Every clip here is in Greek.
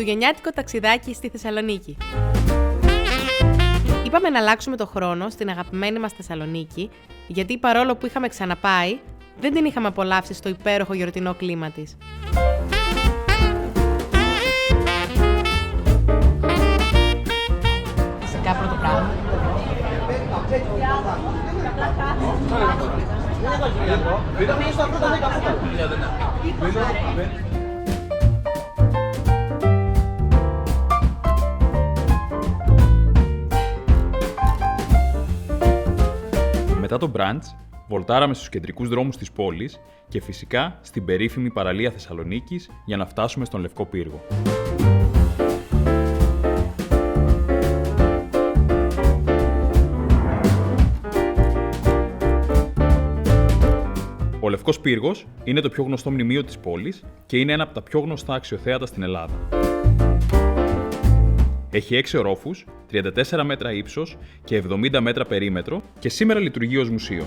Χριστουγεννιάτικο ταξιδάκι στη Θεσσαλονίκη. Είπαμε να αλλάξουμε το χρόνο στην αγαπημένη μας Θεσσαλονίκη, γιατί παρόλο που είχαμε ξαναπάει, δεν την είχαμε απολαύσει στο υπέροχο γιορτινό κλίμα της. Φυσικά πρώτο πράγμα. Μετά το μπραντς, βολτάραμε στους κεντρικούς δρόμους της πόλης και φυσικά στην περίφημη παραλία Θεσσαλονίκης για να φτάσουμε στον Λευκό Πύργο. Ο Λευκός Πύργος είναι το πιο γνωστό μνημείο της πόλης και είναι ένα από τα πιο γνωστά αξιοθέατα στην Ελλάδα. Έχει 6 ορόφους, 34 μέτρα ύψος και 70 μέτρα περίμετρο και σήμερα λειτουργεί ως μουσείο.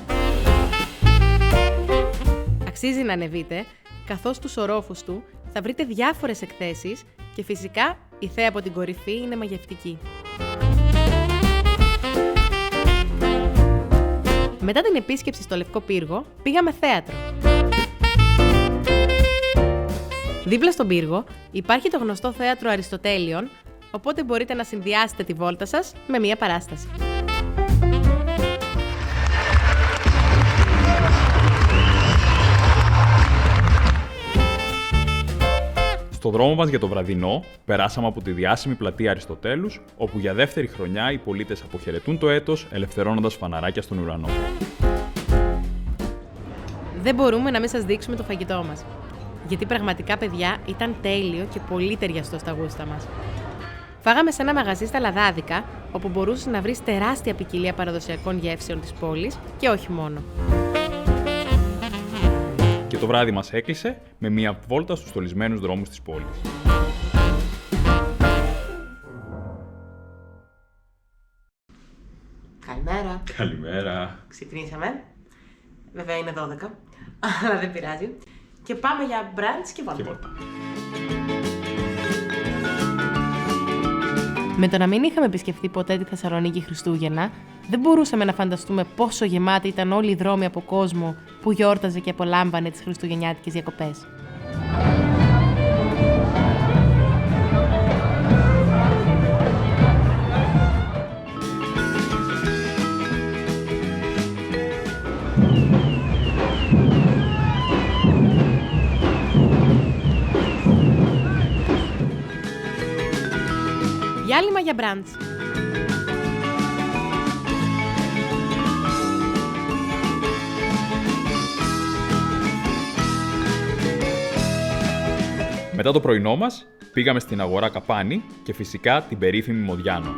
Αξίζει να ανεβείτε, καθώς στους ορόφους του θα βρείτε διάφορες εκθέσεις και φυσικά η θέα από την κορυφή είναι μαγευτική. Μετά την επίσκεψη στο Λευκό Πύργο, πήγαμε θέατρο. Δίπλα στον πύργο υπάρχει το γνωστό θέατρο Αριστοτέλειων, οπότε μπορείτε να συνδυάσετε τη βόλτα σας με μία παράσταση. Στο δρόμο μας για το βραδινό, περάσαμε από τη διάσημη πλατεία Αριστοτέλους, όπου για δεύτερη χρονιά οι πολίτες αποχαιρετούν το έτος, ελευθερώνοντας φαναράκια στον ουρανό. Δεν μπορούμε να μην σας δείξουμε το φαγητό μας. Γιατί πραγματικά, παιδιά, ήταν τέλειο και πολύ ταιριαστό στα γούστα μας. Φάγαμε σε ένα μαγαζί στα Λαδάδικα, όπου μπορούσες να βρεις τεράστια ποικιλία παραδοσιακών γεύσεων της πόλης και όχι μόνο. Και το βράδυ μας έκλεισε με μια βόλτα στους στολισμένους δρόμους της πόλης. Καλημέρα. Καλημέρα. Ξυπνήσαμε. Βέβαια είναι 12, αλλά δεν πειράζει. Και πάμε για μπραντς και βόλτα. Με το να μην είχαμε επισκεφθεί ποτέ τη Θεσσαλονίκη Χριστούγεννα, δεν μπορούσαμε να φανταστούμε πόσο γεμάτοι ήταν όλοι οι δρόμοι από κόσμο που γιόρταζε και απολάμβανε τις χριστουγεννιάτικες διακοπές. Διάλειμμα για μπραντς. Μετά το πρωινό μας, πήγαμε στην αγορά Καπάνη και φυσικά την περίφημη Μοδιάνο.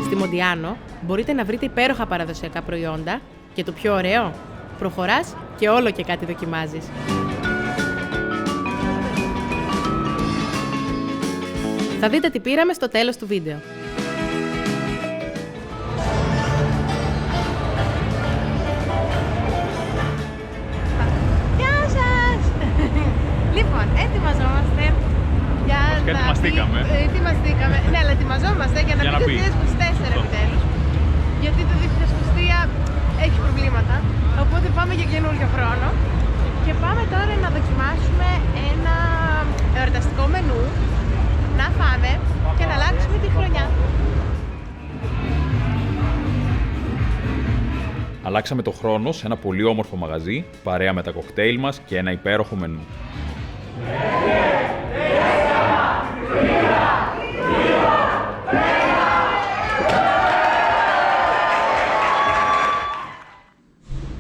Στη Μοντιάνο μπορείτε να βρείτε υπέροχα παραδοσιακά προϊόντα και το πιο ωραίο, προχωράς και όλο και κάτι δοκιμάζεις. Θα δείτε τι πήραμε στο τέλος του βίντεο. Γεια σας! Λοιπόν, ετοιμαζόμαστε για να... ετοιμαστήκαμε. Ναι, αλλά ετοιμαζόμαστε για να μπει το 2024 επιτέλους. Γιατί το 2023 έχει προβλήματα, οπότε πάμε για καινούριο χρόνο. Και πάμε τώρα να δοκιμάσουμε ένα εορταστικό μενού, να φάμε και να αλλάξουμε τη χρονιά. Αλλάξαμε το χρόνο σε ένα πολύ όμορφο μαγαζί, παρέα με τα κοκτέιλ μας και ένα υπέροχο μενού.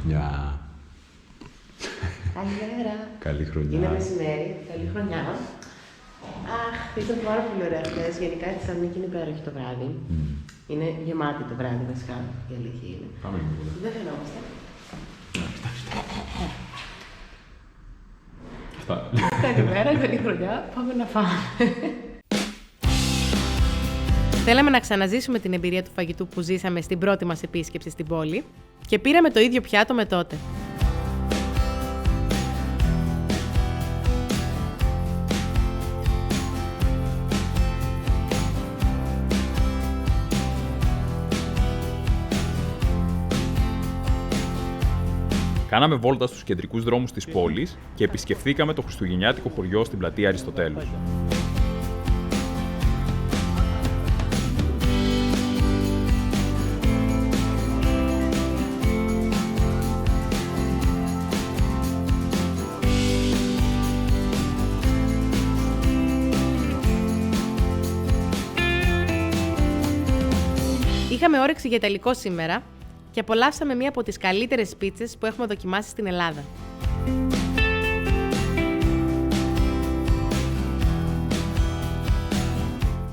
Γεια. Καλημέρα. Καλή χρονιά. Είναι μεσημέρι, καλή χρονιά. Αχ, ήταν πάρα πολύ ωραία χθες. Γενικά η Θεσσαλονίκη είναι υπέροχη το βράδυ. Είναι γεμάτη το βράδυ βασικά, η αλήθεια είναι. Πάμε λίγο. Δεν φαινόμαστε. Αυτά. Καλημέρα, καλή χρονιά. Πάμε να φάμε. Θέλαμε να ξαναζήσουμε την εμπειρία του φαγητού που ζήσαμε στην πρώτη μας επίσκεψη στην πόλη και πήραμε το ίδιο πιάτο με τότε. Κάναμε βόλτα στους κεντρικούς δρόμους της πόλης και επισκεφθήκαμε το χριστουγεννιάτικο χωριό στην πλατεία Αριστοτέλους. Είχαμε όρεξη για Ιταλικό σήμερα και απολαύσαμε μία από τις καλύτερες πίτσες που έχουμε δοκιμάσει στην Ελλάδα.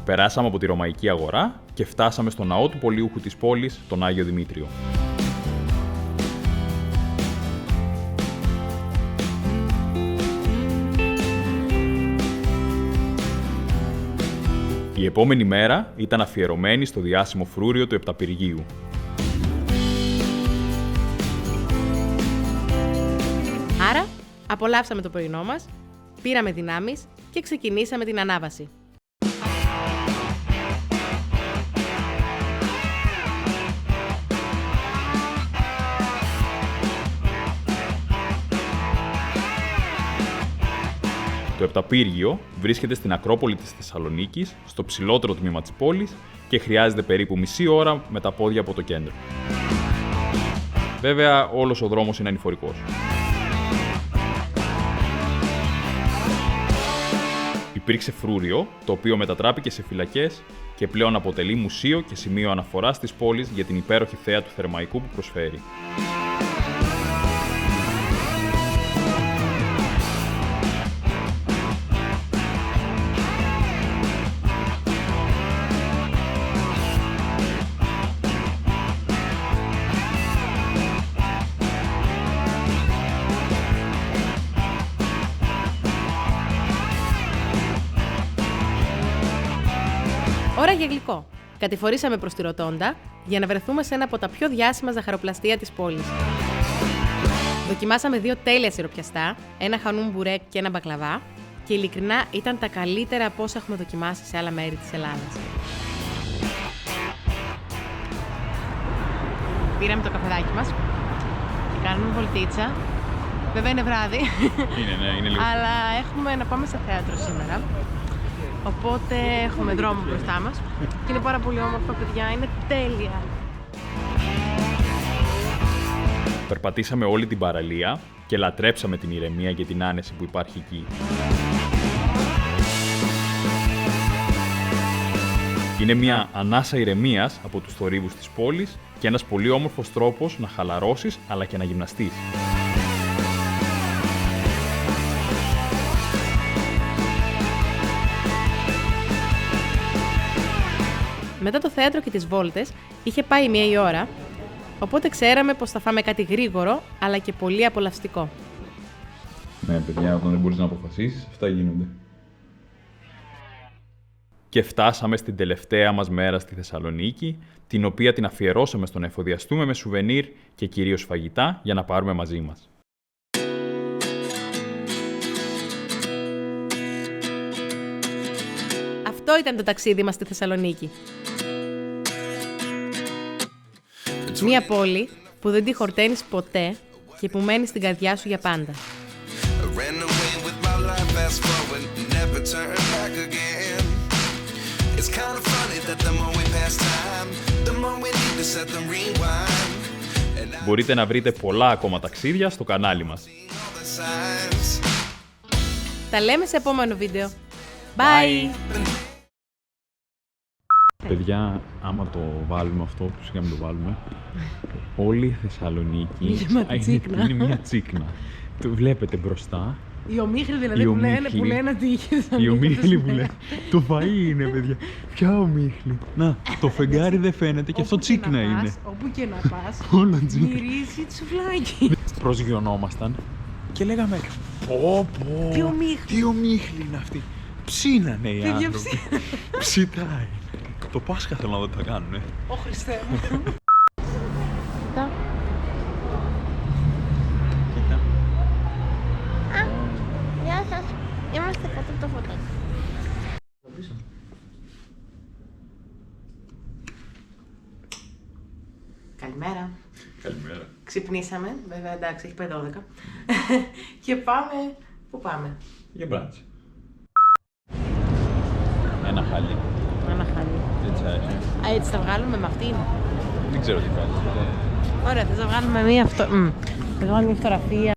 Περάσαμε από τη Ρωμαϊκή Αγορά και φτάσαμε στο ναό του Πολιούχου της πόλης, τον Άγιο Δημήτριο. Η επόμενη μέρα ήταν αφιερωμένη στο διάσημο φρούριο του Επταπυργίου. Άρα, απολαύσαμε το πρωινό μας, πήραμε δυνάμεις και ξεκινήσαμε την ανάβαση. Το Επταπύργιο βρίσκεται στην Ακρόπολη της Θεσσαλονίκης, στο ψηλότερο τμήμα της πόλης και χρειάζεται περίπου μισή ώρα με τα πόδια από το κέντρο. Βέβαια, όλος ο δρόμος είναι ανηφορικός. Υπήρξε φρούριο, το οποίο μετατράπηκε σε φυλακές και πλέον αποτελεί μουσείο και σημείο αναφοράς της πόλης για την υπέροχη θέα του Θερμαϊκού που προσφέρει. Ώρα για γλυκό. Κατηφορήσαμε προς τη Ροτόντα για να βρεθούμε σε ένα από τα πιο διάσημα ζαχαροπλαστεία της πόλης. Δοκιμάσαμε 2 τέλεια σιροπιαστά, ένα χανούμ μπουρέκ και ένα μπακλαβά και ειλικρινά ήταν τα καλύτερα από όσα έχουμε δοκιμάσει σε άλλα μέρη της Ελλάδας. Πήραμε το καφεδάκι μας και κάνουμε βολτίτσα. Βέβαια είναι βράδυ, Είναι λίγο. αλλά έχουμε να πάμε σε θέατρο σήμερα. Οπότε έχουμε δρόμο μπροστά μας και είναι πάρα πολύ όμορφα, παιδιά, είναι τέλεια. Περπατήσαμε όλη την παραλία και λατρέψαμε την ηρεμία και την άνεση που υπάρχει εκεί. Είναι μια ανάσα ηρεμίας από τους θορύβους της πόλης και ένας πολύ όμορφος τρόπος να χαλαρώσεις αλλά και να γυμναστείς. Μετά το θέατρο και τις βόλτες είχε πάει 1 η ώρα, οπότε ξέραμε πως θα φάμε κάτι γρήγορο αλλά και πολύ απολαυστικό. Ναι, παιδιά, όταν δεν μπορείς να αποφασίσεις, αυτά γίνονται. Και φτάσαμε στην τελευταία μας μέρα στη Θεσσαλονίκη, την οποία την αφιερώσαμε στο να εφοδιαστούμε με σουβενίρ και κυρίως φαγητά για να πάρουμε μαζί μας. Αυτό ήταν το ταξίδι μας στη Θεσσαλονίκη. Μία πόλη που δεν τη χορταίνεις ποτέ και που μένει στην καρδιά σου για πάντα. Μπορείτε να βρείτε πολλά ακόμα ταξίδια στο κανάλι μας. Τα λέμε σε επόμενο βίντεο. Bye! Παιδιά, άμα το βάλουμε αυτό, που σιγά μην το βάλουμε, όλη η Θεσσαλονίκη είναι μια τσίκνα. Το βλέπετε μπροστά. Οι ομίχλοι δηλαδή που λένε ότι είχε. Οι ομίχλοι που λένε. Το φαΐ είναι, παιδιά. Ποια ομίχλη. Να, το φεγγάρι δεν φαίνεται και αυτό τσίκνα είναι. Όπου και να πας, Όλο τσίκνα. μυρίζει τσουφλάκι. Προσγειωνόμασταν και λέγαμε πω. Τι ομίχλη είναι αυτή. Ψήνανε οι άνθρωποι. Ψητάει. Το Πάσχα θέλω να δω τι θα κάνουνε. Ω Χριστέ μου. Κοίτα. Κοίτα. Γεια σας. Είμαστε κάτω από το φωτάκι. Καλημέρα. Καλημέρα. Καλημέρα. Ξυπνήσαμε, βέβαια εντάξει, έχει πάει 12. Και πάμε. Πού πάμε? Για μπράτς. Ένα χάλι. Ένα χάλι. Έτσι άρεσε. Α, έτσι θα βγάλουμε με αυτήν. Δεν ξέρω τι κάνει. Ωραία, θες να βγάλουμε μία θα βγάλουμε μια φωτογραφία.